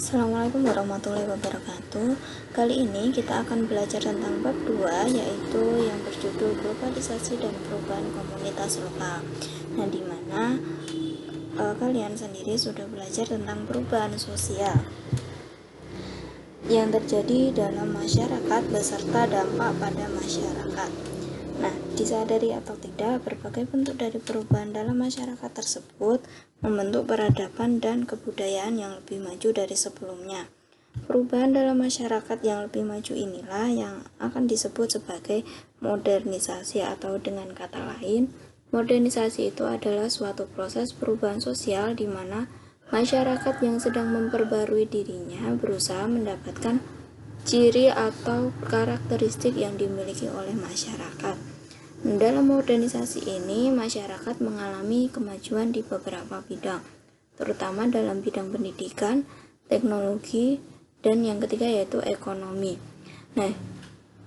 Assalamualaikum warahmatullahi wabarakatuh. Kali ini kita akan belajar tentang bab 2, yaitu yang berjudul globalisasi dan perubahan komunitas lokal. Nah, di mana kalian sendiri sudah belajar tentang perubahan sosial yang terjadi dalam masyarakat beserta dampak pada masyarakat. Nah, disadari atau tidak, berbagai bentuk dari perubahan dalam masyarakat tersebut membentuk peradaban dan kebudayaan yang lebih maju dari sebelumnya. Perubahan dalam masyarakat yang lebih maju inilah yang akan disebut sebagai modernisasi, atau dengan kata lain, modernisasi itu adalah suatu proses perubahan sosial di mana masyarakat yang sedang memperbarui dirinya berusaha mendapatkan ciri atau karakteristik yang dimiliki oleh masyarakat. Dalam modernisasi ini, masyarakat mengalami kemajuan di beberapa bidang, terutama dalam bidang pendidikan, teknologi, dan yang ketiga yaitu ekonomi. Nah,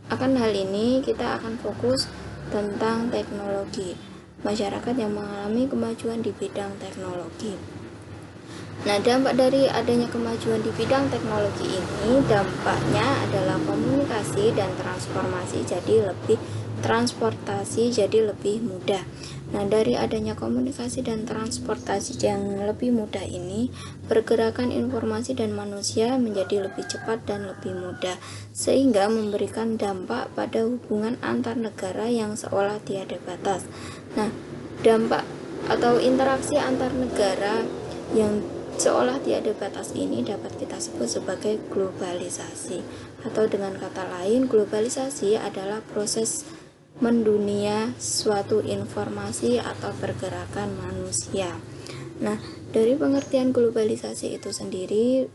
akan hal ini kita akan fokus tentang teknologi, masyarakat yang mengalami kemajuan di bidang teknologi. Nah, dampak dari adanya kemajuan di bidang teknologi ini, dampaknya adalah komunikasi dan transportasi jadi lebih mudah. Nah, dari adanya komunikasi dan transportasi yang lebih mudah ini, pergerakan informasi dan manusia menjadi lebih cepat dan lebih mudah, sehingga memberikan dampak pada hubungan antar negara yang seolah tiada batas. Nah, dampak atau interaksi antar negara yang seolah tiada batas ini dapat kita sebut sebagai globalisasi, atau dengan kata lain, globalisasi adalah proses mendunia suatu informasi atau pergerakan manusia. Nah, dari pengertian globalisasi itu sendiri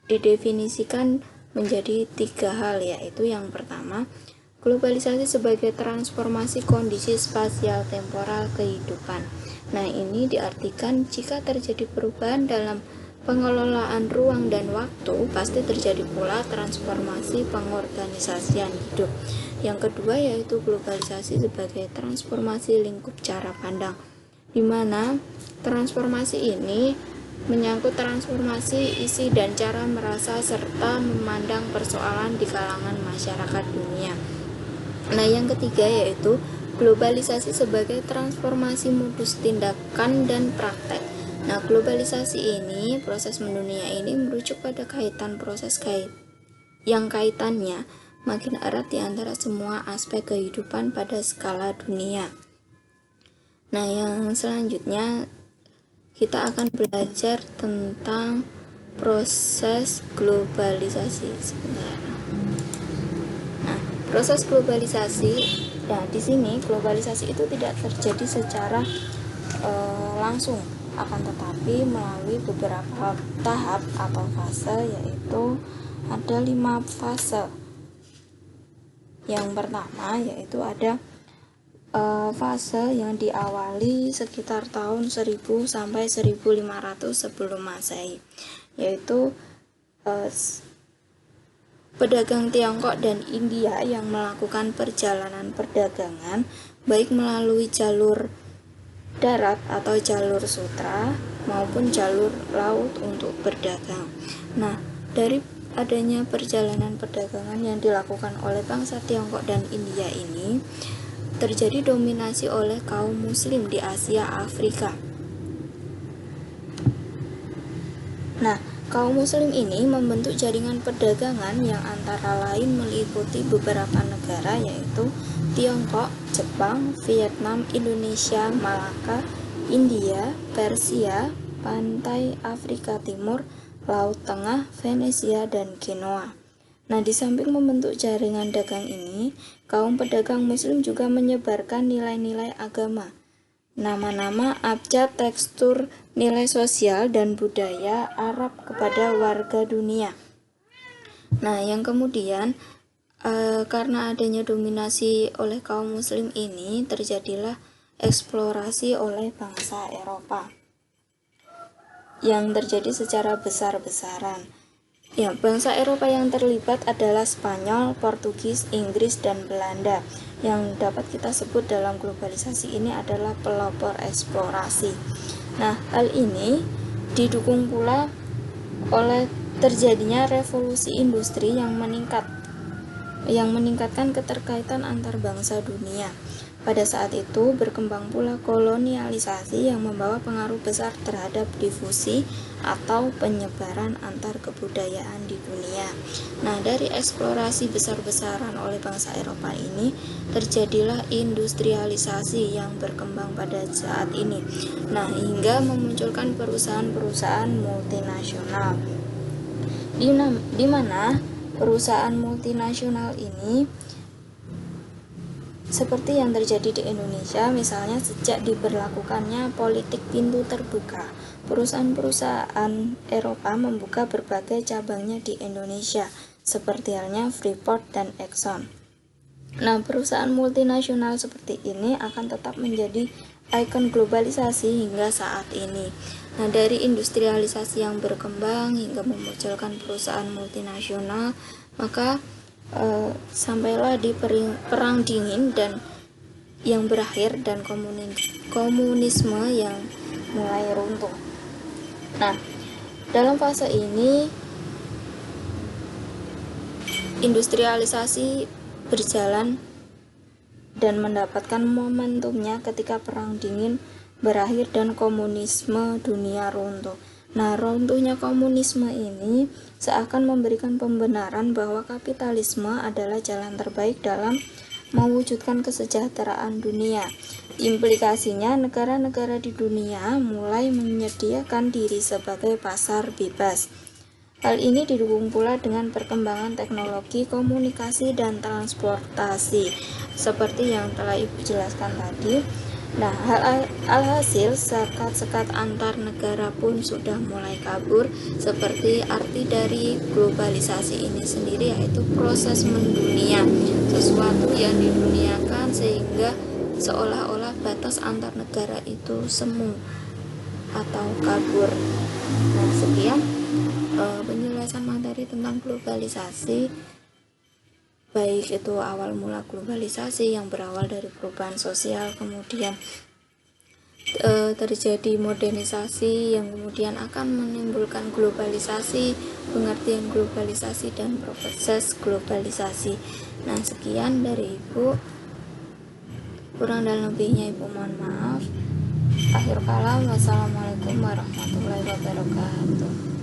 didefinisikan menjadi 3 hal, yaitu yang pertama, globalisasi sebagai transformasi kondisi spasial temporal kehidupan. Nah, ini diartikan jika terjadi perubahan dalam pengelolaan ruang dan waktu, pasti terjadi pula transformasi pengorganisasian hidup. Yang kedua yaitu globalisasi sebagai transformasi lingkup cara pandang, di mana transformasi ini menyangkut transformasi isi dan cara merasa serta memandang persoalan di kalangan masyarakat dunia. Nah, yang ketiga yaitu globalisasi sebagai transformasi modus tindakan dan praktek. Nah, globalisasi ini, proses mendunia ini merujuk pada yang kaitannya makin erat di antara semua aspek kehidupan pada skala dunia. Nah, yang selanjutnya kita akan belajar tentang proses globalisasi. Sebentar. Nah, proses globalisasi. Nah, di sini globalisasi itu tidak terjadi secara langsung, akan tetapi melalui beberapa tahap atau fase, yaitu ada 5 fase. Yang pertama yaitu ada fase yang diawali sekitar tahun 1000 sampai 1500 sebelum Masehi, yaitu pedagang Tiongkok dan India yang melakukan perjalanan perdagangan baik melalui jalur darat atau jalur sutra maupun jalur laut untuk berdagang. Nah, dari adanya perjalanan perdagangan yang dilakukan oleh bangsa Tiongkok dan India ini, terjadi dominasi oleh kaum muslim di Asia Afrika. Nah, kaum muslim ini membentuk jaringan perdagangan yang antara lain meliputi beberapa negara, yaitu Tiongkok, Jepang, Vietnam, Indonesia, Malaka, India, Persia, pantai Afrika Timur, Laut Tengah, Venesia, dan Genoa. Nah, di samping membentuk jaringan dagang ini, kaum pedagang muslim juga menyebarkan nilai-nilai agama, nama-nama, abjad, tekstur, nilai sosial, dan budaya Arab kepada warga dunia. Nah, yang kemudian karena adanya dominasi oleh kaum muslim ini, terjadilah eksplorasi oleh bangsa Eropa yang terjadi secara besar-besaran. Ya, bangsa Eropa yang terlibat adalah Spanyol, Portugis, Inggris, dan Belanda. Yang dapat kita sebut dalam globalisasi ini adalah pelopor eksplorasi. Nah, hal ini didukung pula oleh terjadinya revolusi industri yang meningkatkan keterkaitan antar bangsa dunia. Pada saat itu berkembang pula kolonialisasi yang membawa pengaruh besar terhadap difusi atau penyebaran antar kebudayaan di dunia. Nah, dari eksplorasi besar-besaran oleh bangsa Eropa ini terjadilah industrialisasi yang berkembang pada saat ini. Nah, hingga memunculkan perusahaan-perusahaan multinasional. Di mana perusahaan multinasional ini seperti yang terjadi di Indonesia, misalnya sejak diberlakukannya politik pintu terbuka, perusahaan-perusahaan Eropa membuka berbagai cabangnya di Indonesia, seperti halnya Freeport dan Exxon. Nah, perusahaan multinasional seperti ini akan tetap menjadi ikon globalisasi hingga saat ini. Nah, dari industrialisasi yang berkembang hingga memunculkan perusahaan multinasional, maka sampailah di perang dingin dan yang berakhir dan komunisme yang mulai runtuh. Nah, dalam fase ini industrialisasi berjalan dan mendapatkan momentumnya ketika perang dingin berakhir dan komunisme dunia runtuh. Nah, runtuhnya komunisme ini seakan memberikan pembenaran bahwa kapitalisme adalah jalan terbaik dalam mewujudkan kesejahteraan dunia. Implikasinya, negara-negara di dunia mulai menyediakan diri sebagai pasar bebas. Hal ini didukung pula dengan perkembangan teknologi komunikasi dan transportasi, seperti yang telah Ibu jelaskan tadi. Nah, alhasil sekat-sekat antar negara pun sudah mulai kabur, seperti arti dari globalisasi ini sendiri, yaitu proses mendunia, sesuatu yang diduniakan sehingga seolah-olah batas antar negara itu semu atau kabur. Nah, sekian penjelasan materi tentang globalisasi, baik itu awal mula globalisasi yang berawal dari perubahan sosial, kemudian terjadi modernisasi yang kemudian akan menimbulkan globalisasi, pengertian globalisasi dan proses globalisasi. Nah, sekian dari Ibu, kurang dan lebihnya Ibu mohon maaf. Akhir kalam, wassalamualaikum warahmatullahi wabarakatuh.